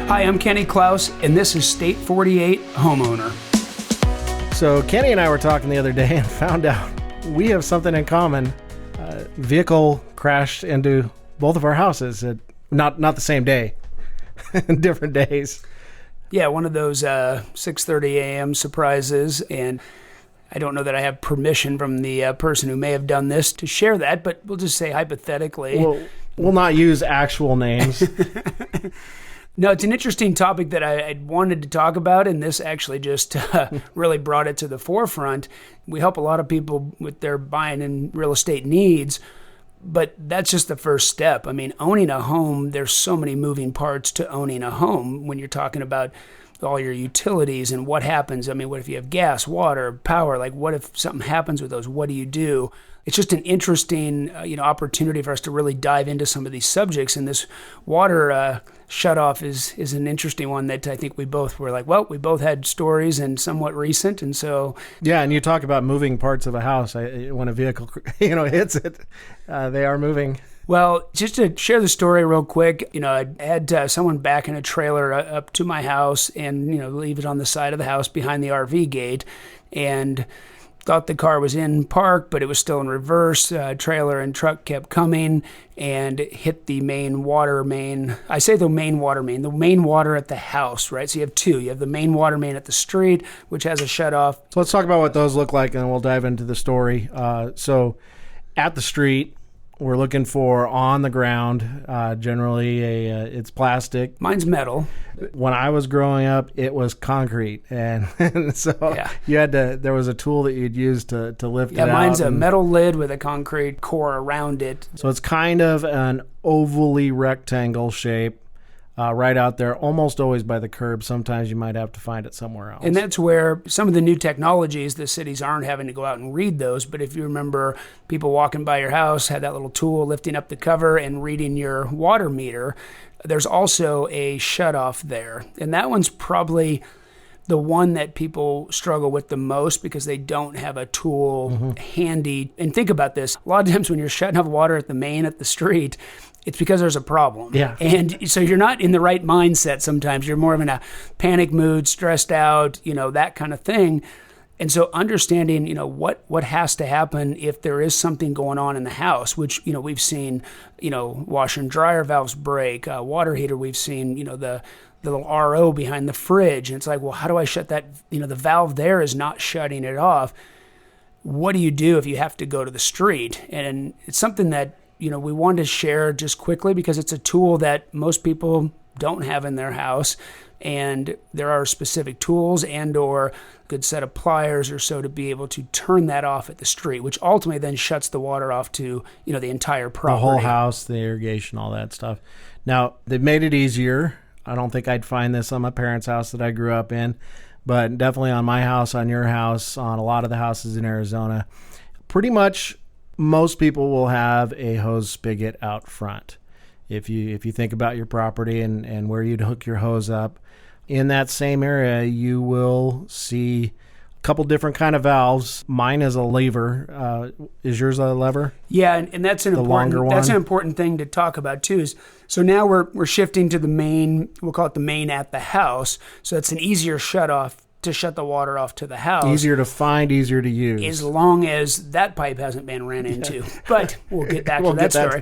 Hi, I'm Kenny Klaus, and this is S48HO Homeowner. So Kenny and I were talking the other day and found out we have something in common. Vehicle crashed into both of our houses at not the same day, different days. Yeah, one of those 6:30 a.m. surprises, and I don't know that I have permission from the person who may have done this to share that, but we'll just say hypothetically. We'll not use actual names. No, it's an interesting topic that I wanted to talk about, and this actually just really brought it to the forefront. We help a lot of people with their buying and real estate needs, but that's just the first step. I mean, owning a home, there's so many moving parts to owning a home when you're talking about all your utilities and what happens. I mean, what if you have gas, water, power? Like, what if something happens with those? What do you do? It's just an interesting, opportunity for us to really dive into some of these subjects. And this water shutoff is an interesting one that I think we both were like, well, we both had stories and somewhat recent, and so yeah. And you talk about moving parts of a house. When a vehicle, hits it, they are moving. Well, just to share the story real quick, I had someone back in a trailer up to my house and, leave it on the side of the house behind the RV gate, and thought the car was in park, but it was still in reverse. Trailer and truck kept coming and hit the main water main. I say the main water main, the main water at the house, right? So you have two. You have the main water main at the street, which has a shutoff. So let's talk about what those look like, and we'll dive into the story. So at the street, we're looking for on the ground, generally it's plastic. Mine's metal. When I was growing up, it was concrete. And so yeah. There was a tool that you'd use to lift it out. Yeah, mine's a metal lid with a concrete core around it. So it's kind of an ovally rectangle shape. Right out there, almost always by the curb. Sometimes you might have to find it somewhere else. And that's where some of the new technologies, the cities aren't having to go out and read those. But if you remember, people walking by your house had that little tool lifting up the cover and reading your water meter. There's also a shutoff there. And that one's probably the one that people struggle with the most because they don't have a tool handy. And think about this. A lot of times when you're shutting off water at the main at the street, it's because there's a problem. Yeah. And so you're not in the right mindset sometimes. You're more of in a panic mood, stressed out, that kind of thing. And so understanding, what has to happen if there is something going on in the house, which, we've seen, washer and dryer valves break, water heater, we've seen, the little RO behind the fridge. And it's like, well, how do I shut that? The valve there is not shutting it off. What do you do if you have to go to the street? And it's something that, we wanted to share just quickly because it's a tool that most people don't have in their house. And there are specific tools and or a good set of pliers or so to be able to turn that off at the street, which ultimately then shuts the water off to, the entire property. The whole house, the irrigation, all that stuff. Now, they've made it easier. I don't think I'd find this on my parents' house that I grew up in, but definitely on my house, on your house, on a lot of the houses in Arizona. Pretty much most people will have a hose spigot out front. If you think about your property and where you'd hook your hose up, in that same area, you will see a couple different kind of valves. Mine is a lever. Is yours a lever? Yeah, and that's an important thing to talk about too. Is so now we're shifting to the main. We'll call it the main at the house. So it's an easier shut off to shut the water off to the house. Easier to find, easier to use. As long as that pipe hasn't been ran into. But we'll get back to that story.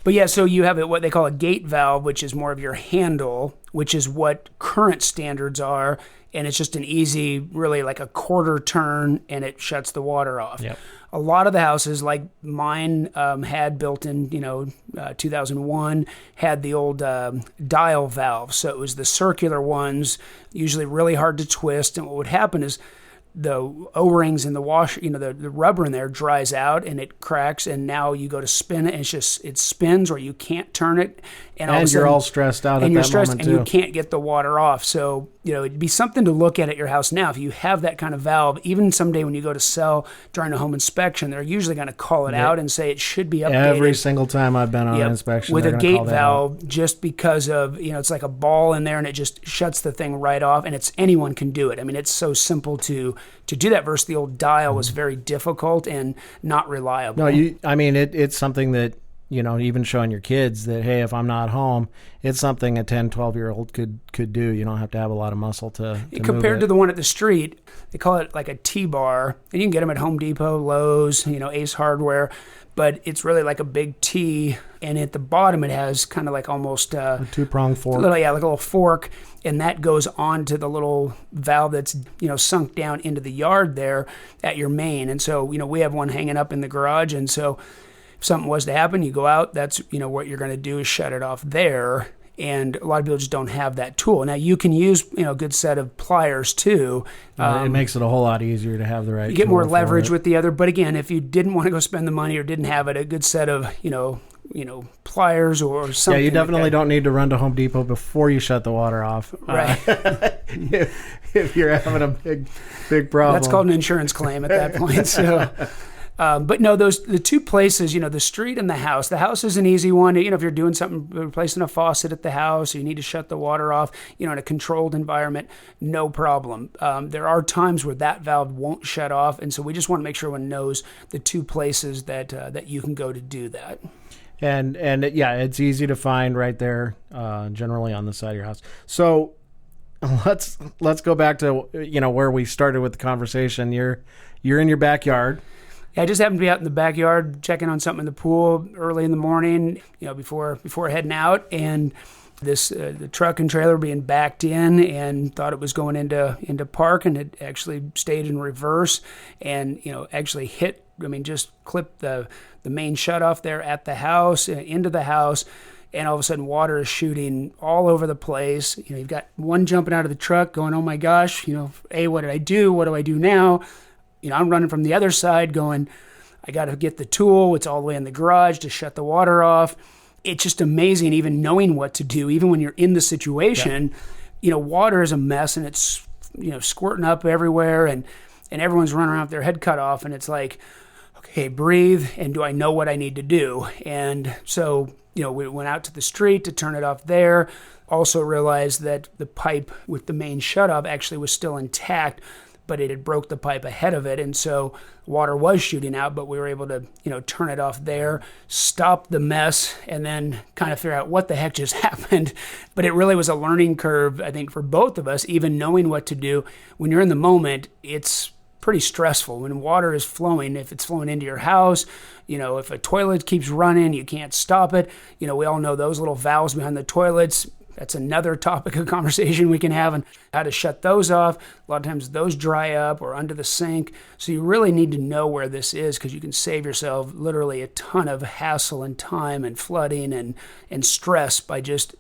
But yeah, so you have what they call a gate valve, which is more of your handle, which is what current standards are. And it's just an easy, really like a quarter turn, and it shuts the water off. Yep. A lot of the houses, like mine had built in, 2001, had the old dial valve. So it was the circular ones, usually really hard to twist. And what would happen is the O-rings in the washer, the rubber in there dries out and it cracks, and now you go to spin it and it spins, or you can't turn it. And you're all stressed out at that moment too. And you can't get the water off. So, it'd be something to look at your house now. If you have that kind of valve, even someday when you go to sell during a home inspection, they're usually going to call it out and say it should be updated. Every single time I've been on an inspection, with a gate valve, just because of, it's like a ball in there and it just shuts the thing right off, and anyone can do it. I mean, it's so simple to do that versus the old dial was very difficult and not reliable. No, it's something that even showing your kids that, hey, if I'm not home, it's something a 10, 12-year-old could do. You don't have to have a lot of muscle to compared to the one at the street, they call it like a T-bar, and you can get them at Home Depot, Lowe's, Ace Hardware, but it's really like a big T, and at the bottom it has kind of like almost a two-pronged fork. Like a little fork, and that goes onto the little valve that's sunk down into the yard there at your main. And so we have one hanging up in the garage, and so if something was to happen, you go out, that's what you're going to do is shut it off there. And a lot of people just don't have that tool. Now you can use a good set of pliers too. It makes it a whole lot easier to have the right. You get more leverage with the other. But again, if you didn't want to go spend the money or didn't have it, a good set of pliers or something. Yeah, you definitely don't need to run to Home Depot before you shut the water off. Right. If you're having a big problem, that's called an insurance claim at that point. So. But no, the two places, the street and the house. The house is an easy one. If you're doing something, replacing a faucet at the house, or you need to shut the water off, in a controlled environment, no problem. There are times where that valve won't shut off, and so we just want to make sure everyone knows the two places that you can go to do that. And yeah, it's easy to find right there, generally on the side of your house. So let's go back to where we started with the conversation. You're in your backyard. I just happened to be out in the backyard checking on something in the pool early in the morning, before heading out, and this the truck and trailer being backed in, and thought it was going into park, and it actually stayed in reverse, and actually hit. Just clipped the main shutoff there at the house, into the house, and all of a sudden water is shooting all over the place. You've got one jumping out of the truck, going, "Oh my gosh!" What did I do? What do I do now? I'm running from the other side going, I got to get the tool. It's all the way in the garage to shut the water off. It's just amazing, even knowing what to do, even when you're in the situation. Yeah. Water is a mess, and it's, squirting up everywhere, and everyone's running around with their head cut off, and it's like, okay, breathe, and do I know what I need to do? And so, we went out to the street to turn it off there. Also realized that the pipe with the main shutoff actually was still intact, but it had broke the pipe ahead of it, and so water was shooting out, but we were able to, turn it off there, stop the mess, and then kind of figure out what the heck just happened. But it really was a learning curve, I think, for both of us, even knowing what to do. When you're in the moment, it's pretty stressful. When water is flowing, if it's flowing into your house, if a toilet keeps running, you can't stop it. We all know those little valves behind the toilets. That's another topic of conversation we can have on how to shut those off. A lot of times those dry up or under the sink. So you really need to know where this is, because you can save yourself literally a ton of hassle and time and flooding and stress by just,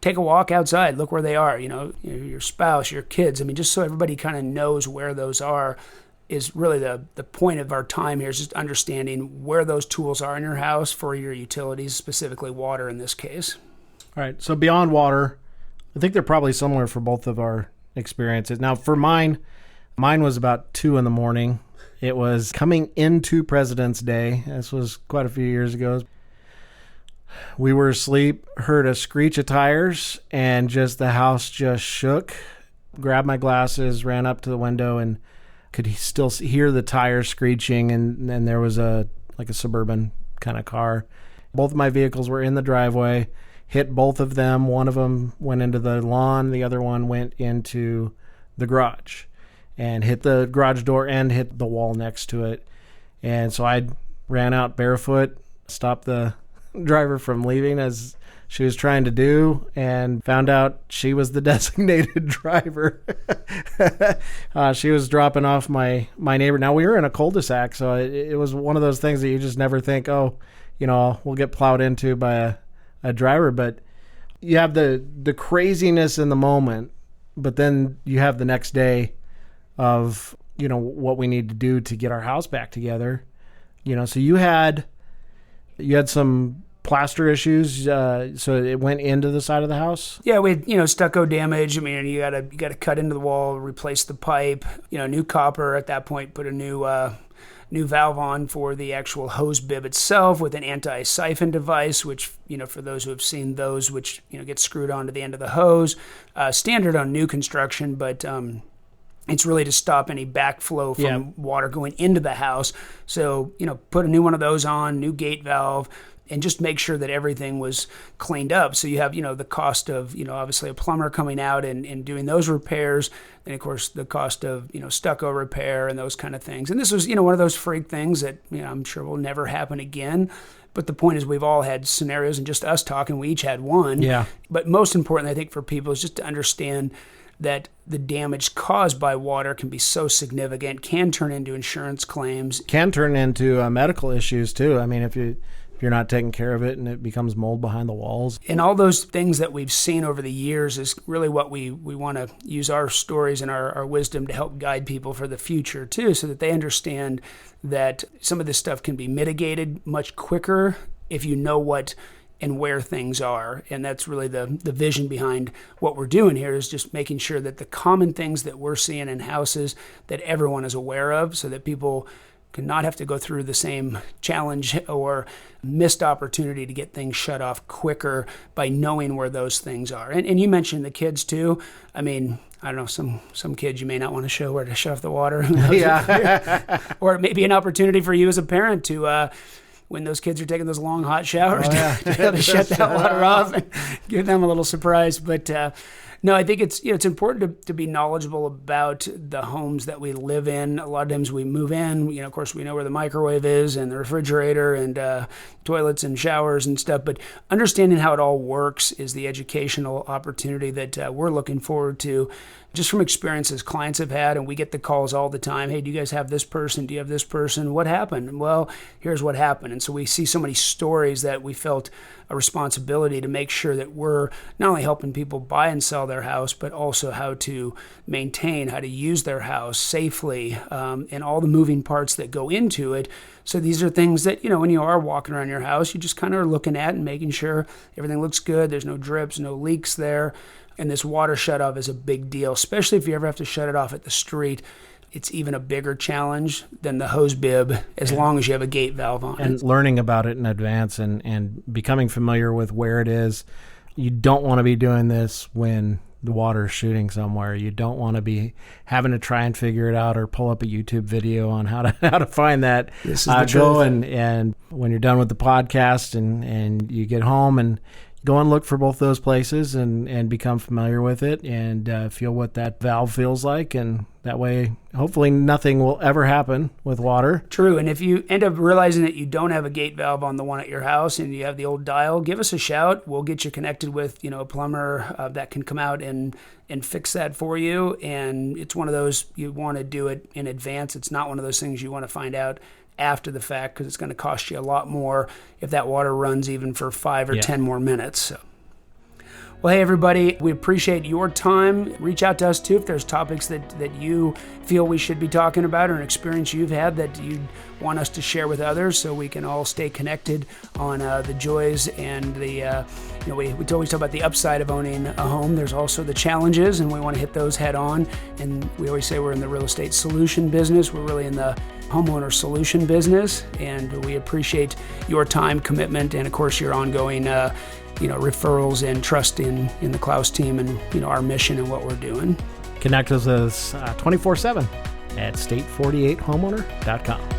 take a walk outside, look where they are, your spouse, your kids. Just so everybody kind of knows where those are is really the point of our time here, is just understanding where those tools are in your house for your utilities, specifically water in this case. All right, so beyond water, I think they're probably similar for both of our experiences. Now, for mine was about 2 a.m. It was coming into President's Day. This was quite a few years ago. We were asleep, heard a screech of tires, and the house just shook. Grabbed my glasses, ran up to the window, and could still hear the tires screeching, and there was a Suburban kind of car. Both of my vehicles were in the driveway. Hit both of them. One of them went into the lawn. The other one went into the garage and hit the garage door and hit the wall next to it. And so I ran out barefoot, stopped the driver from leaving as she was trying to do, and found out she was the designated driver. She was dropping off my neighbor. Now, we were in a cul-de-sac, so it was one of those things that you just never think, we'll get plowed into by a driver. But you have the craziness in the moment, but then you have the next day of what we need to do to get our house back together. So you had some plaster issues, so it went into the side of the house. Yeah, we had stucco damage. You gotta cut into the wall, replace the pipe, new copper at that point, put a new valve on for the actual hose bib itself with an anti-siphon device, which, for those who have seen those, which, gets screwed onto the end of the hose. Standard on new construction, but it's really to stop any backflow from water going into the house. So, put a new one of those on, new gate valve, and just make sure that everything was cleaned up. So you have, the cost of, obviously a plumber coming out and doing those repairs. And of course, the cost of, stucco repair and those kind of things. And this was, one of those freak things that, I'm sure will never happen again. But the point is we've all had scenarios, and just us talking, we each had one. Yeah. But most important, I think, for people is just to understand that the damage caused by water can be so significant, can turn into insurance claims. Can turn into medical issues too. I mean, if you're not taking care of it and it becomes mold behind the walls. And all those things that we've seen over the years is really what we want to use our stories and our wisdom to help guide people for the future too, so that they understand that some of this stuff can be mitigated much quicker if you know what and where things are. And that's really the vision behind what we're doing here, is just making sure that the common things that we're seeing in houses that everyone is aware of, so that people can not have to go through the same challenge or missed opportunity to get things shut off quicker by knowing where those things are. And you mentioned the kids too. I mean, I don't know, some kids you may not want to show where to shut off the water. Yeah. Or it may be an opportunity for you as a parent to, when those kids are taking those long hot showers, to shut that water off and give them a little surprise. But no, I think it's important to be knowledgeable about the homes that we live in. A lot of times we move in, of course we know where the microwave is and the refrigerator and toilets and showers and stuff, but understanding how it all works is the educational opportunity that we're looking forward to, just from experiences clients have had. And we get the calls all the time. Hey, do you guys have this person? Do you have this person? What happened? Well, here's what happened. And so we see so many stories that we felt a responsibility to make sure that we're not only helping people buy and sell their house, but also how to maintain, how to use their house safely, and all the moving parts that go into it. So these are things that, when you are walking around your house, you just kind of are looking at and making sure everything looks good. There's no drips, no leaks there. And this water shutoff is a big deal, especially if you ever have to shut it off at the street. It's even a bigger challenge than the hose bib, as long as you have a gate valve on it. And learning about it in advance and becoming familiar with where it is. You don't want to be doing this when the water is shooting somewhere. You don't want to be having to try and figure it out or pull up a YouTube video on how to find that. This is the truth. And when you're done with the podcast and you get home and go and look for both those places and become familiar with it and feel what that valve feels like. And that way, hopefully nothing will ever happen with water. True. And if you end up realizing that you don't have a gate valve on the one at your house and you have the old dial, give us a shout. We'll get you connected with, a plumber that can come out and fix that for you. And it's one of those, you want to do it in advance. It's not one of those things you want to find out after the fact, because it's going to cost you a lot more if that water runs even for 5 or 10 more minutes. So. Well, hey, everybody, we appreciate your time. Reach out to us, too, if there's topics that you feel we should be talking about, or an experience you've had that you want us to share with others, so we can all stay connected on the joys and the, we always talk about the upside of owning a home. There's also the challenges, and we want to hit those head on. And we always say we're in the real estate solution business. We're really in the homeowner solution business, and we appreciate your time, commitment, and of course your ongoing referrals and trust in the Klaus team and our mission and what we're doing. Connect with us 24/7 at state48homeowner.com.